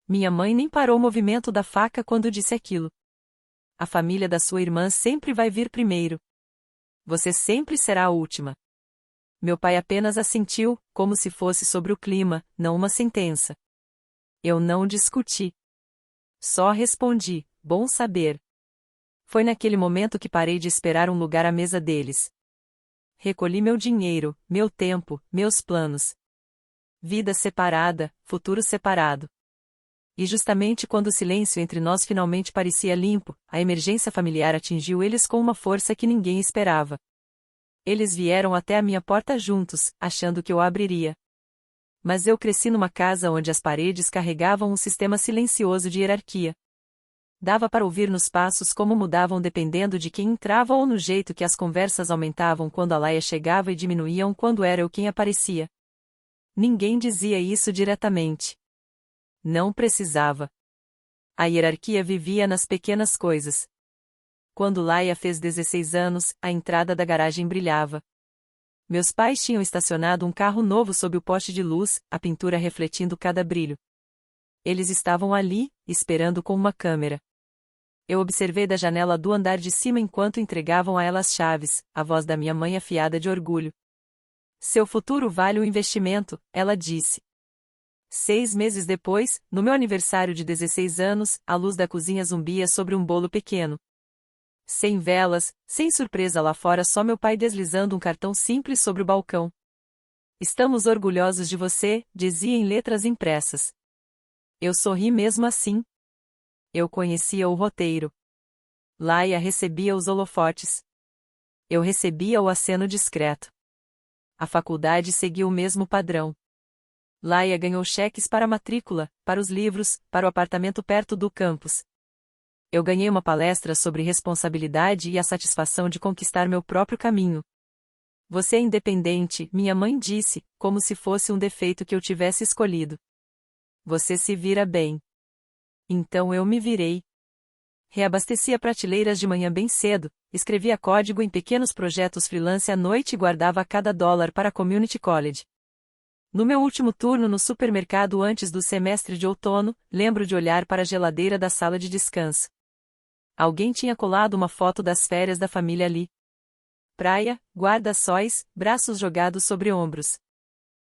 Minha mãe nem parou o movimento da faca quando disse aquilo. A família da sua irmã sempre vai vir primeiro. Você sempre será a última. Meu pai apenas assentiu, como se fosse sobre o clima, não uma sentença. Eu não discuti. Só respondi, bom saber. Foi naquele momento que parei de esperar um lugar à mesa deles. Recolhi meu dinheiro, meu tempo, meus planos. Vida separada, futuro separado. E justamente quando o silêncio entre nós finalmente parecia limpo, a emergência familiar atingiu eles com uma força que ninguém esperava. Eles vieram até a minha porta juntos, achando que eu a abriria. Mas eu cresci numa casa onde as paredes carregavam um sistema silencioso de hierarquia. Dava para ouvir nos passos como mudavam dependendo de quem entrava ou no jeito que as conversas aumentavam quando a Laia chegava e diminuíam quando era eu quem aparecia. Ninguém dizia isso diretamente. Não precisava. A hierarquia vivia nas pequenas coisas. Quando Laia fez 16 anos, a entrada da garagem brilhava. Meus pais tinham estacionado um carro novo sob o poste de luz, a pintura refletindo cada brilho. Eles estavam ali, esperando com uma câmera. Eu observei da janela do andar de cima enquanto entregavam a ela as chaves, a voz da minha mãe afiada de orgulho. Seu futuro vale o investimento, ela disse. 6 meses depois, no meu aniversário de 16 anos, a luz da cozinha zumbia sobre um bolo pequeno. Sem velas, sem surpresa lá fora, só meu pai deslizando um cartão simples sobre o balcão. Estamos orgulhosos de você, dizia em letras impressas. Eu sorri mesmo assim. Eu conhecia o roteiro. Laia recebia os holofotes. Eu recebia o aceno discreto. A faculdade seguiu o mesmo padrão. Laia ganhou cheques para a matrícula, para os livros, para o apartamento perto do campus. Eu ganhei uma palestra sobre responsabilidade e a satisfação de conquistar meu próprio caminho. Você é independente, minha mãe disse, como se fosse um defeito que eu tivesse escolhido. Você se vira bem. Então eu me virei. Reabastecia prateleiras de manhã bem cedo, escrevia código em pequenos projetos freelance à noite e guardava cada dólar para a community college. No meu último turno no supermercado antes do semestre de outono, lembro de olhar para a geladeira da sala de descanso. Alguém tinha colado uma foto das férias da família ali. Praia, guarda-sóis, braços jogados sobre ombros.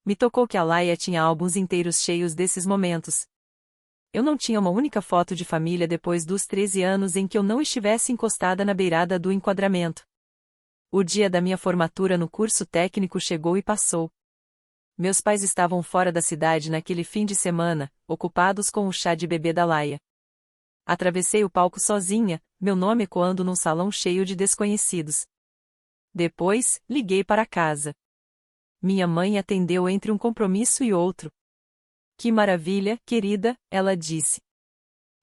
Me tocou que a Laia tinha álbuns inteiros cheios desses momentos. Eu não tinha uma única foto de família depois dos 13 anos em que eu não estivesse encostada na beirada do enquadramento. O dia da minha formatura no curso técnico chegou e passou. Meus pais estavam fora da cidade naquele fim de semana, ocupados com o chá de bebê da Laia. Atravessei o palco sozinha, meu nome ecoando num salão cheio de desconhecidos. Depois, liguei para casa. Minha mãe atendeu entre um compromisso e outro. Que maravilha, querida, ela disse.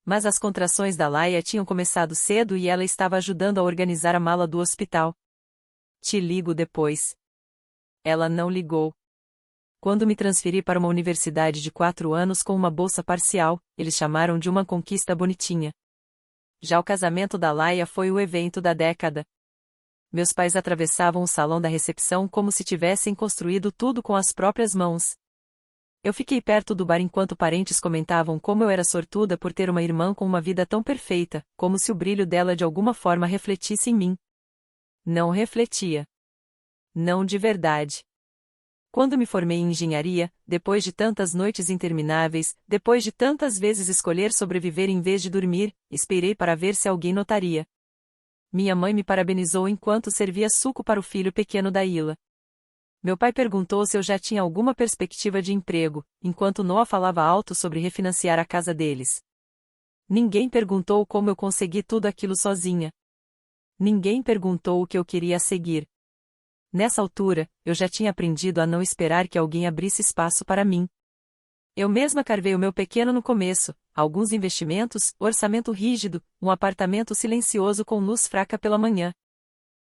Mas as contrações da Laia tinham começado cedo e ela estava ajudando a organizar a mala do hospital. Te ligo depois. Ela não ligou. Quando me transferi para uma universidade de 4 anos com uma bolsa parcial, eles chamaram de uma conquista bonitinha. Já o casamento da Laia foi o evento da década. Meus pais atravessavam o salão da recepção como se tivessem construído tudo com as próprias mãos. Eu fiquei perto do bar enquanto parentes comentavam como eu era sortuda por ter uma irmã com uma vida tão perfeita, como se o brilho dela de alguma forma refletisse em mim. Não refletia. Não de verdade. Quando me formei em engenharia, depois de tantas noites intermináveis, depois de tantas vezes escolher sobreviver em vez de dormir, esperei para ver se alguém notaria. Minha mãe me parabenizou enquanto servia suco para o filho pequeno da Ila. Meu pai perguntou se eu já tinha alguma perspectiva de emprego, enquanto Noah falava alto sobre refinanciar a casa deles. Ninguém perguntou como eu consegui tudo aquilo sozinha. Ninguém perguntou o que eu queria a seguir. Nessa altura, eu já tinha aprendido a não esperar que alguém abrisse espaço para mim. Eu mesma carvei o meu pequeno no começo, alguns investimentos, orçamento rígido, um apartamento silencioso com luz fraca pela manhã.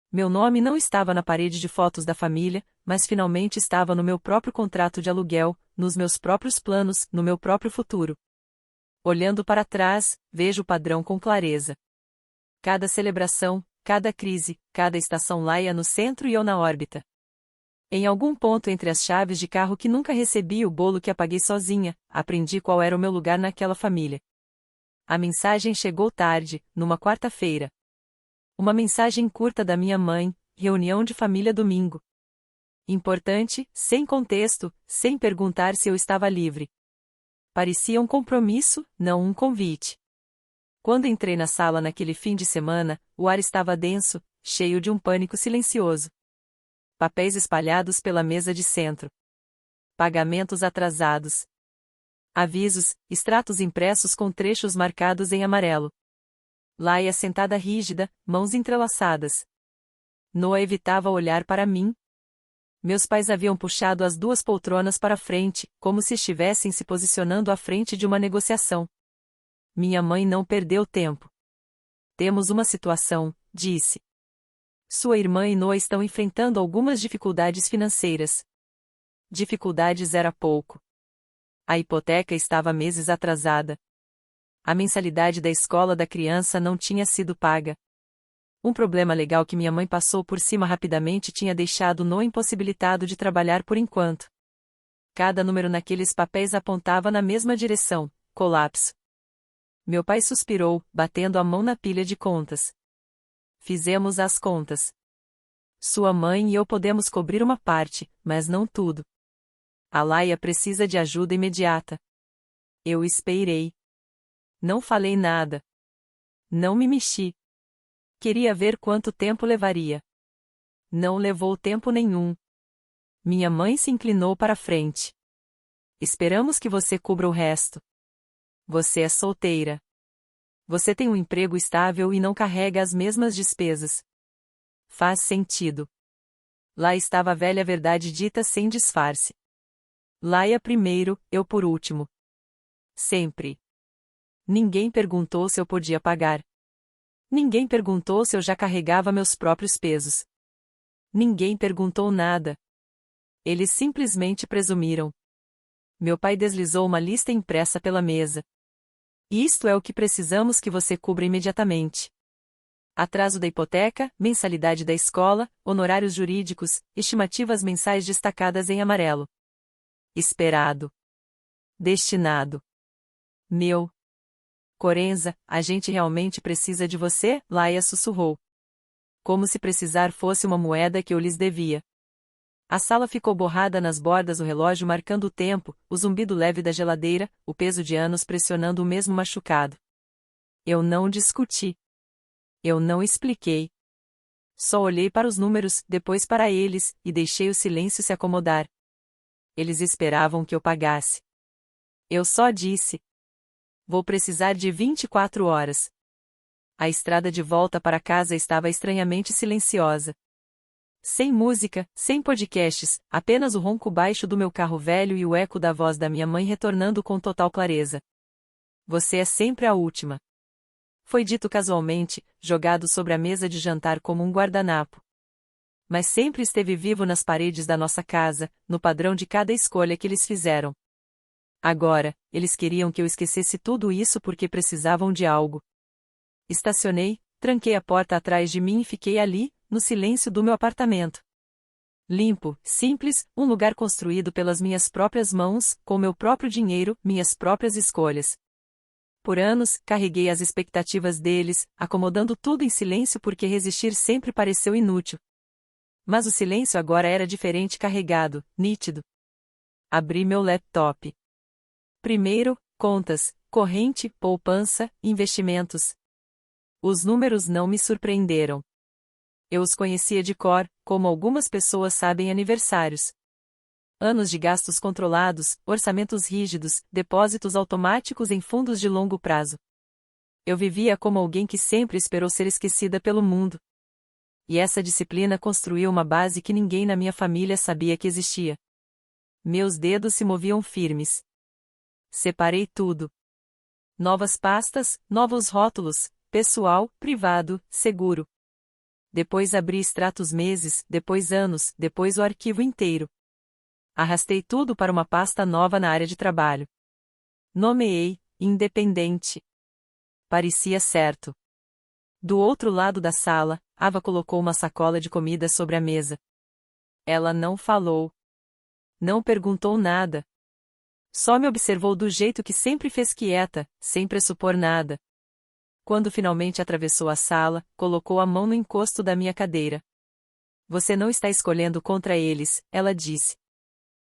Meu nome não estava na parede de fotos da família, mas finalmente estava no meu próprio contrato de aluguel, nos meus próprios planos, no meu próprio futuro. Olhando para trás, vejo o padrão com clareza. Cada celebração, cada crise, cada estação Laia no centro e eu na órbita. Em algum ponto entre as chaves de carro que nunca recebi e o bolo que apaguei sozinha, aprendi qual era o meu lugar naquela família. A mensagem chegou tarde, numa quarta-feira. Uma mensagem curta da minha mãe, reunião de família domingo. Importante, sem contexto, sem perguntar se eu estava livre. Parecia um compromisso, não um convite. Quando entrei na sala naquele fim de semana, o ar estava denso, cheio de um pânico silencioso. Papéis espalhados pela mesa de centro. Pagamentos atrasados. Avisos, extratos impressos com trechos marcados em amarelo. Laia sentada rígida, mãos entrelaçadas. Noah evitava olhar para mim. Meus pais haviam puxado as duas poltronas para frente, como se estivessem se posicionando à frente de uma negociação. Minha mãe não perdeu tempo. Temos uma situação, disse. Sua irmã e Noah estão enfrentando algumas dificuldades financeiras. Dificuldades era pouco. A hipoteca estava meses atrasada. A mensalidade da escola da criança não tinha sido paga. Um problema legal que minha mãe passou por cima rapidamente tinha deixado Noah impossibilitado de trabalhar por enquanto. Cada número naqueles papéis apontava na mesma direção: colapso. Meu pai suspirou, batendo a mão na pilha de contas. Fizemos as contas. Sua mãe e eu podemos cobrir uma parte, mas não tudo. A Laia precisa de ajuda imediata. Eu esperei. Não falei nada. Não me mexi. Queria ver quanto tempo levaria. Não levou tempo nenhum. Minha mãe se inclinou para frente. Esperamos que você cubra o resto. Você é solteira. Você tem um emprego estável e não carrega as mesmas despesas. Faz sentido. Lá estava a velha verdade dita sem disfarce. Laia primeiro, eu por último. Sempre. Ninguém perguntou se eu podia pagar. Ninguém perguntou se eu já carregava meus próprios pesos. Ninguém perguntou nada. Eles simplesmente presumiram. Meu pai deslizou uma lista impressa pela mesa. Isto é o que precisamos que você cubra imediatamente. Atraso da hipoteca, mensalidade da escola, honorários jurídicos, estimativas mensais destacadas em amarelo. Esperado. Destinado. Meu. Corenza, a gente realmente precisa de você? Laia sussurrou. Como se precisar fosse uma moeda que eu lhes devia. A sala ficou borrada nas bordas, o relógio marcando o tempo, o zumbido leve da geladeira, o peso de anos pressionando o mesmo machucado. Eu não discuti. Eu não expliquei. Só olhei para os números, depois para eles, e deixei o silêncio se acomodar. Eles esperavam que eu pagasse. Eu só disse: vou precisar de 24 horas. A estrada de volta para casa estava estranhamente silenciosa. Sem música, sem podcasts, apenas o ronco baixo do meu carro velho e o eco da voz da minha mãe retornando com total clareza. Você é sempre a última. Foi dito casualmente, jogado sobre a mesa de jantar como um guardanapo. Mas sempre esteve vivo nas paredes da nossa casa, no padrão de cada escolha que eles fizeram. Agora, eles queriam que eu esquecesse tudo isso porque precisavam de algo. Estacionei, tranquei a porta atrás de mim e fiquei ali, no silêncio do meu apartamento. Limpo, simples, um lugar construído pelas minhas próprias mãos, com meu próprio dinheiro, minhas próprias escolhas. Por anos, carreguei as expectativas deles, acomodando tudo em silêncio porque resistir sempre pareceu inútil. Mas o silêncio agora era diferente, carregado, nítido. Abri meu laptop. Primeiro, contas, corrente, poupança, investimentos. Os números não me surpreenderam. Eu os conhecia de cor, como algumas pessoas sabem aniversários. Anos de gastos controlados, orçamentos rígidos, depósitos automáticos em fundos de longo prazo. Eu vivia como alguém que sempre esperou ser esquecida pelo mundo. E essa disciplina construiu uma base que ninguém na minha família sabia que existia. Meus dedos se moviam firmes. Separei tudo. Novas pastas, novos rótulos, pessoal, privado, seguro. Depois abri extratos meses, depois anos, depois o arquivo inteiro. Arrastei tudo para uma pasta nova na área de trabalho. Nomeei, independente. Parecia certo. Do outro lado da sala, Ava colocou uma sacola de comida sobre a mesa. Ela não falou. Não perguntou nada. Só me observou do jeito que sempre fez, quieta, sem pressupor nada. Quando finalmente atravessou a sala, colocou a mão no encosto da minha cadeira. Você não está escolhendo contra eles, ela disse.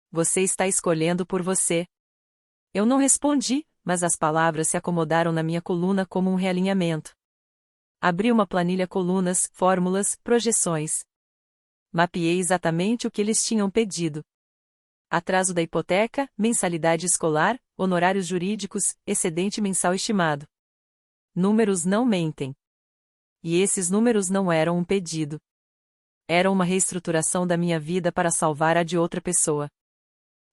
Você está escolhendo por você. Eu não respondi, mas as palavras se acomodaram na minha coluna como um realinhamento. Abri uma planilha, colunas, fórmulas, projeções. Mapeei exatamente o que eles tinham pedido. Atraso da hipoteca, mensalidade escolar, honorários jurídicos, excedente mensal estimado. Números não mentem. E esses números não eram um pedido. Eram uma reestruturação da minha vida para salvar a de outra pessoa.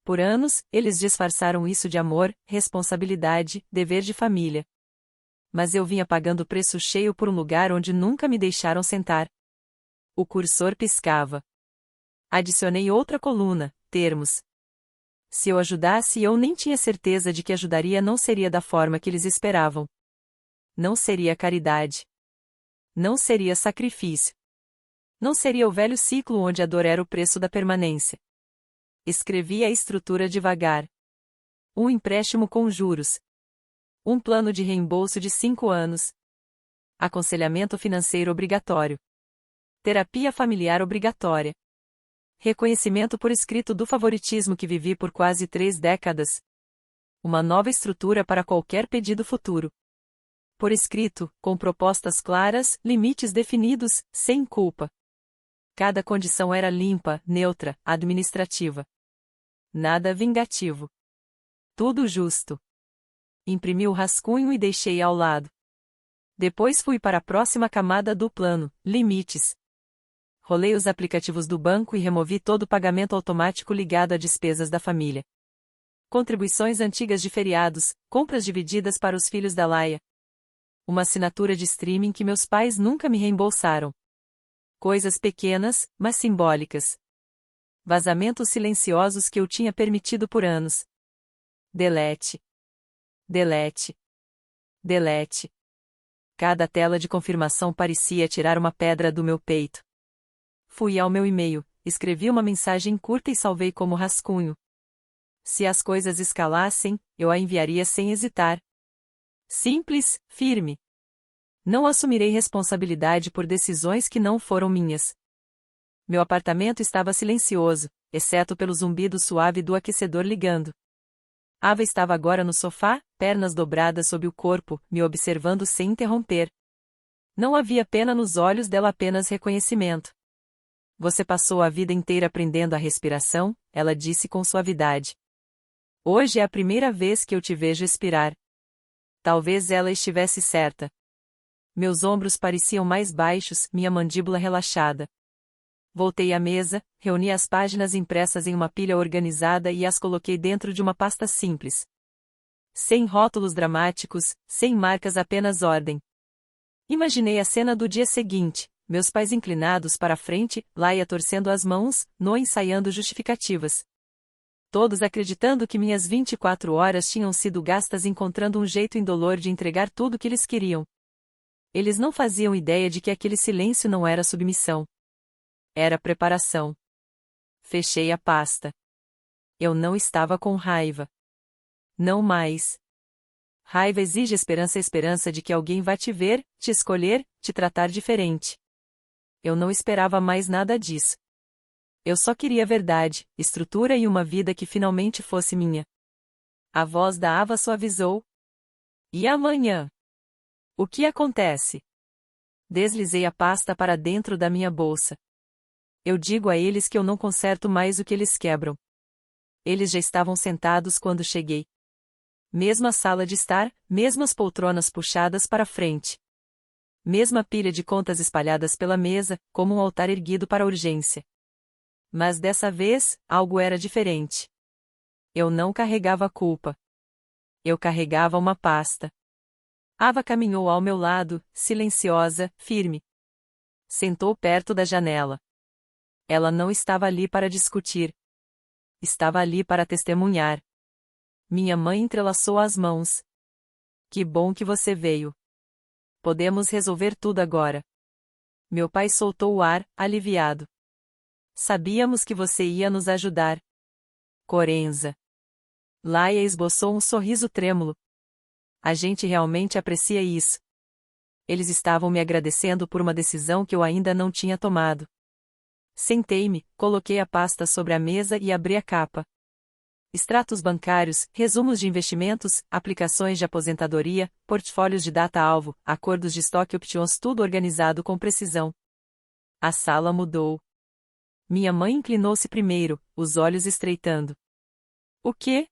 Por anos, eles disfarçaram isso de amor, responsabilidade, dever de família. Mas eu vinha pagando preço cheio por um lugar onde nunca me deixaram sentar. O cursor piscava. Adicionei outra coluna, termos. Se eu ajudasse, eu nem tinha certeza de que ajudaria, não seria da forma que eles esperavam. Não seria caridade. Não seria sacrifício. Não seria o velho ciclo onde a dor era o preço da permanência. Escrevi a estrutura devagar. Um empréstimo com juros. Um plano de reembolso de 5 anos. Aconselhamento financeiro obrigatório. Terapia familiar obrigatória. Reconhecimento por escrito do favoritismo que vivi por quase 3 décadas. Uma nova estrutura para qualquer pedido futuro. Por escrito, com propostas claras, limites definidos, sem culpa. Cada condição era limpa, neutra, administrativa. Nada vingativo. Tudo justo. Imprimi o rascunho e deixei ao lado. Depois fui para a próxima camada do plano, limites. Rolei os aplicativos do banco e removi todo o pagamento automático ligado a despesas da família. Contribuições antigas de feriados, compras divididas para os filhos da Laia. Uma assinatura de streaming que meus pais nunca me reembolsaram. Coisas pequenas, mas simbólicas. Vazamentos silenciosos que eu tinha permitido por anos. Delete. Delete. Delete. Cada tela de confirmação parecia tirar uma pedra do meu peito. Fui ao meu e-mail, escrevi uma mensagem curta e salvei como rascunho. Se as coisas escalassem, eu a enviaria sem hesitar. Simples, firme. Não assumirei responsabilidade por decisões que não foram minhas. Meu apartamento estava silencioso, exceto pelo zumbido suave do aquecedor ligando. Ava estava agora no sofá, pernas dobradas sob o corpo, me observando sem interromper. Não havia pena nos olhos dela, apenas reconhecimento. Você passou a vida inteira aprendendo a respiração, ela disse com suavidade. Hoje é a primeira vez que eu te vejo expirar. Talvez ela estivesse certa. Meus ombros pareciam mais baixos, minha mandíbula relaxada. Voltei à mesa, reuni as páginas impressas em uma pilha organizada e as coloquei dentro de uma pasta simples. Sem rótulos dramáticos, sem marcas, apenas ordem. Imaginei a cena do dia seguinte, meus pais inclinados para a frente, Laia torcendo as mãos, Noah ensaiando justificativas. Todos acreditando que minhas 24 horas tinham sido gastas encontrando um jeito indolor de entregar tudo que eles queriam. Eles não faziam ideia de que aquele silêncio não era submissão. Era preparação. Fechei a pasta. Eu não estava com raiva. Não mais. Raiva exige esperança, a esperança de que alguém vá te ver, te escolher, te tratar diferente. Eu não esperava mais nada disso. Eu só queria verdade, estrutura e uma vida que finalmente fosse minha. A voz da Ava suavizou. E amanhã? O que acontece? Deslizei a pasta para dentro da minha bolsa. Eu digo a eles que eu não conserto mais o que eles quebram. Eles já estavam sentados quando cheguei. Mesma sala de estar, mesmas poltronas puxadas para frente. Mesma pilha de contas espalhadas pela mesa, como um altar erguido para a urgência. Mas dessa vez, algo era diferente. Eu não carregava a culpa. Eu carregava uma pasta. Ava caminhou ao meu lado, silenciosa, firme. Sentou perto da janela. Ela não estava ali para discutir. Estava ali para testemunhar. Minha mãe entrelaçou as mãos. Que bom que você veio. Podemos resolver tudo agora. Meu pai soltou o ar, aliviado. sabíamos que você ia nos ajudar. Corenza. Laia esboçou um sorriso trêmulo. A gente realmente aprecia isso. Eles estavam me agradecendo por uma decisão que eu ainda não tinha tomado. Sentei-me, coloquei a pasta sobre a mesa e abri a capa. Extratos bancários, resumos de investimentos, aplicações de aposentadoria, portfólios de data-alvo, acordos de estoque options, tudo organizado com precisão. A sala mudou. Minha mãe inclinou-se primeiro, os olhos estreitando. O quê?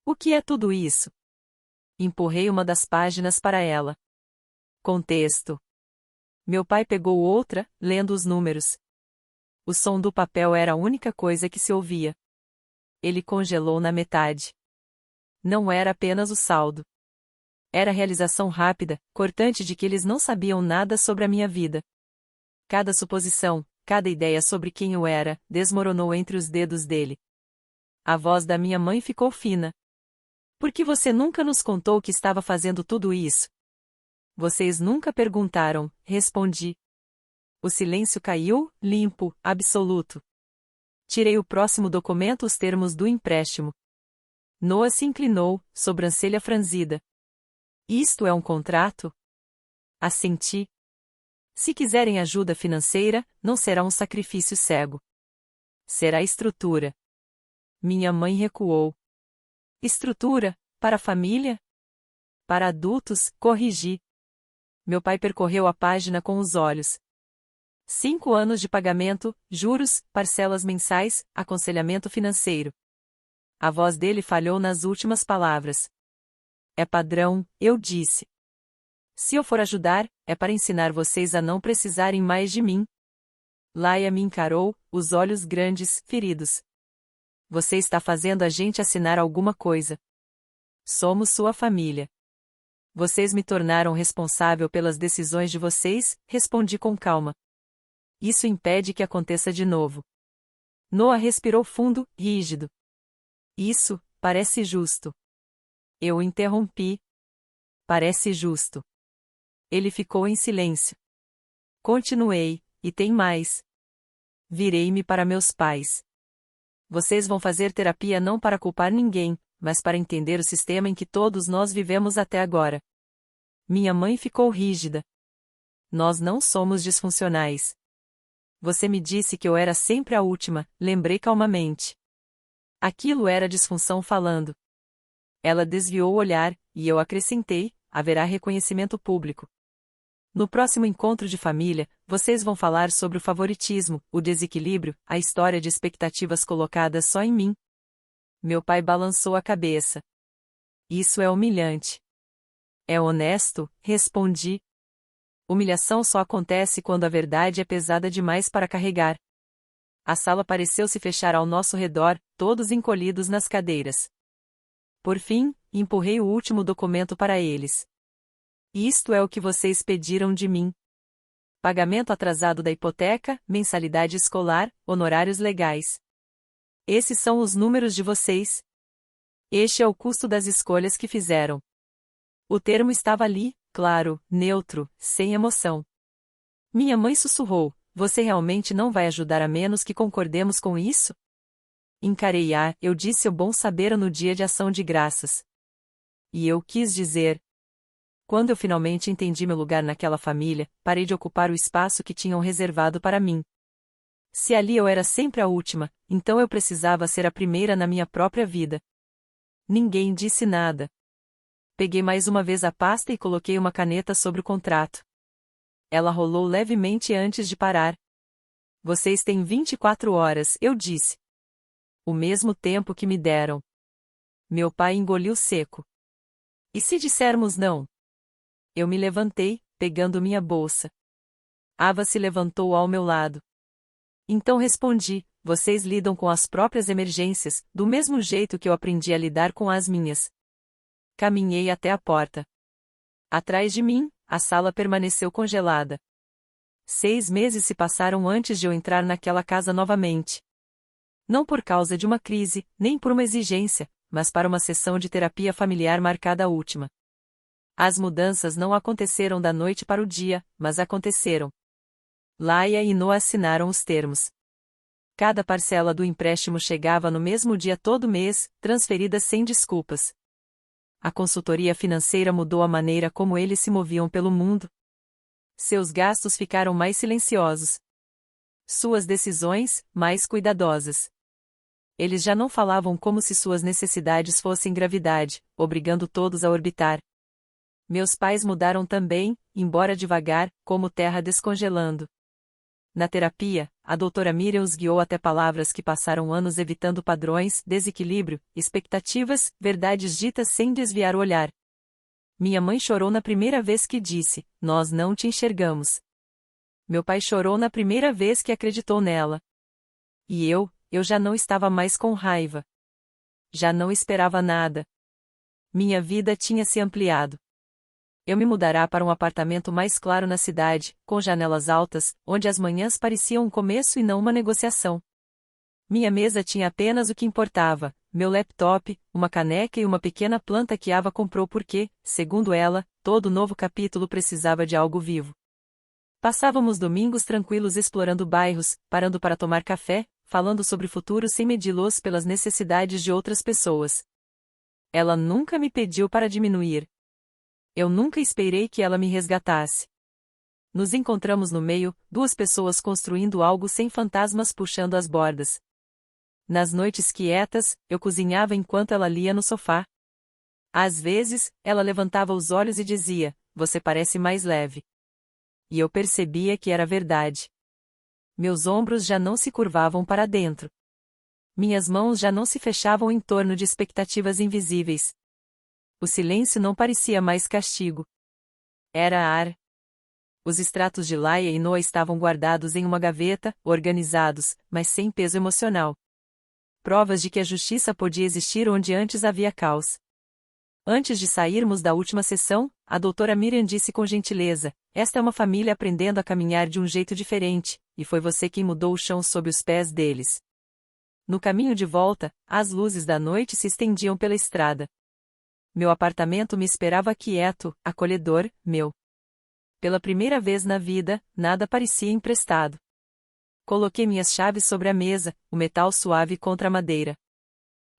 O que é tudo isso? Empurrei uma das páginas para ela. Contexto. Meu pai pegou outra, lendo os números. O som do papel era a única coisa que se ouvia. Ele congelou na metade. Não era apenas o saldo. Era a realização rápida, cortante de que eles não sabiam nada sobre a minha vida. Cada suposição, cada ideia sobre quem eu era, desmoronou entre os dedos dele. A voz da minha mãe ficou fina. Por que você nunca nos contou que estava fazendo tudo isso? Vocês nunca perguntaram, respondi. O silêncio caiu, limpo, absoluto. Tirei o próximo documento, os termos do empréstimo. Noah se inclinou, sobrancelha franzida. Isto é um contrato? Assenti. Se quiserem ajuda financeira, não será um sacrifício cego. Será estrutura. Minha mãe recuou. Estrutura? Para a família? Para adultos, corrigi. Meu pai percorreu a página com os olhos. 5 anos de pagamento, juros, parcelas mensais, aconselhamento financeiro. A voz dele falhou nas últimas palavras. É padrão, eu disse. Se eu for ajudar, é para ensinar vocês a não precisarem mais de mim. Laia me encarou, os olhos grandes, feridos. Você está fazendo a gente assinar alguma coisa. Somos sua família. Vocês me tornaram responsável pelas decisões de vocês, respondi com calma. Isso impede que aconteça de novo. Noah respirou fundo, rígido. Isso, parece justo. Eu o interrompi. Parece justo. Ele ficou em silêncio. Continuei, e tem mais. Virei-me para meus pais. Vocês vão fazer terapia não para culpar ninguém, mas para entender o sistema em que todos nós vivemos até agora. Minha mãe ficou rígida. Nós não somos disfuncionais. Você me disse que eu era sempre a última, lembrei calmamente. Aquilo era disfunção falando. Ela desviou o olhar, e eu acrescentei, haverá reconhecimento público. No próximo encontro de família, vocês vão falar sobre o favoritismo, o desequilíbrio, a história de expectativas colocadas só em mim. Meu pai balançou a cabeça. Isso é humilhante. É honesto, respondi. Humilhação só acontece quando a verdade é pesada demais para carregar. A sala pareceu se fechar ao nosso redor, todos encolhidos nas cadeiras. Por fim, empurrei o último documento para eles. Isto é o que vocês pediram de mim. Pagamento atrasado da hipoteca, mensalidade escolar, honorários legais. Esses são os números de vocês. Este é o custo das escolhas que fizeram. O termo estava ali, claro, neutro, sem emoção. Minha mãe sussurrou, você realmente não vai ajudar a menos que concordemos com isso? Encarei-a, eu disse o bom saber no dia de ação de graças. E eu quis dizer. Quando eu finalmente entendi meu lugar naquela família, parei de ocupar o espaço que tinham reservado para mim. Se ali eu era sempre a última, então eu precisava ser a primeira na minha própria vida. Ninguém disse nada. Peguei mais uma vez a pasta e coloquei uma caneta sobre o contrato. Ela rolou levemente antes de parar. Vocês têm 24 horas, eu disse. O mesmo tempo que me deram. Meu pai engoliu seco. E se dissermos não? Eu me levantei, pegando minha bolsa. Ava se levantou ao meu lado. Então respondi, vocês lidam com as próprias emergências, do mesmo jeito que eu aprendi a lidar com as minhas. Caminhei até a porta. Atrás de mim, a sala permaneceu congelada. 6 meses se passaram antes de eu entrar naquela casa novamente. Não por causa de uma crise, nem por uma exigência, mas para uma sessão de terapia familiar marcada a última. As mudanças não aconteceram da noite para o dia, mas aconteceram. Laia e Noah assinaram os termos. Cada parcela do empréstimo chegava no mesmo dia todo mês, transferida sem desculpas. A consultoria financeira mudou a maneira como eles se moviam pelo mundo. Seus gastos ficaram mais silenciosos. Suas decisões, mais cuidadosas. Eles já não falavam como se suas necessidades fossem gravidade, obrigando todos a orbitar. Meus pais mudaram também, embora devagar, como terra descongelando. Na terapia, a doutora Miriam os guiou até palavras que passaram anos evitando padrões, desequilíbrio, expectativas, verdades ditas sem desviar o olhar. Minha mãe chorou na primeira vez que disse: "Nós não te enxergamos." Meu pai chorou na primeira vez que acreditou nela. E eu já não estava mais com raiva. Já não esperava nada. Minha vida tinha se ampliado. Eu me mudará para um apartamento mais claro na cidade, com janelas altas, onde as manhãs pareciam um começo e não uma negociação. Minha mesa tinha apenas o que importava: meu laptop, uma caneca e uma pequena planta que Ava comprou porque, segundo ela, todo novo capítulo precisava de algo vivo. Passávamos domingos tranquilos explorando bairros, parando para tomar café, falando sobre o futuro sem medi-los pelas necessidades de outras pessoas. Ela nunca me pediu para diminuir. Eu nunca esperei que ela me resgatasse. Nos encontramos no meio, duas pessoas construindo algo sem fantasmas puxando as bordas. Nas noites quietas, eu cozinhava enquanto ela lia no sofá. Às vezes, ela levantava os olhos e dizia: "Você parece mais leve." E eu percebia que era verdade. Meus ombros já não se curvavam para dentro. Minhas mãos já não se fechavam em torno de expectativas invisíveis. O silêncio não parecia mais castigo. Era ar. Os extratos de Laia e Noah estavam guardados em uma gaveta, organizados, mas sem peso emocional. Provas de que a justiça podia existir onde antes havia caos. Antes de sairmos da última sessão, a doutora Miriam disse com gentileza: "Esta é uma família aprendendo a caminhar de um jeito diferente, e foi você quem mudou o chão sob os pés deles." No caminho de volta, as luzes da noite se estendiam pela estrada. Meu apartamento me esperava quieto, acolhedor, meu. Pela primeira vez na vida, nada parecia emprestado. Coloquei minhas chaves sobre a mesa, o metal suave contra a madeira.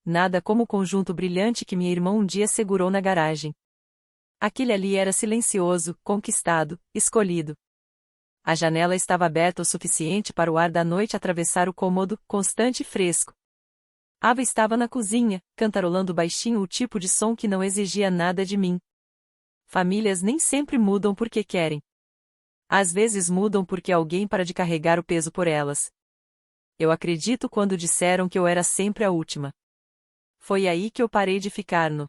Nada como o conjunto brilhante que minha irmã um dia segurou na garagem. Aquele ali era silencioso, conquistado, escolhido. A janela estava aberta o suficiente para o ar da noite atravessar o cômodo, constante e fresco. Ava estava na cozinha, cantarolando baixinho o tipo de som que não exigia nada de mim. Famílias nem sempre mudam porque querem. Às vezes mudam porque alguém para de carregar o peso por elas. Eu acredito quando disseram que eu era sempre a última. Foi aí que eu parei de ficar no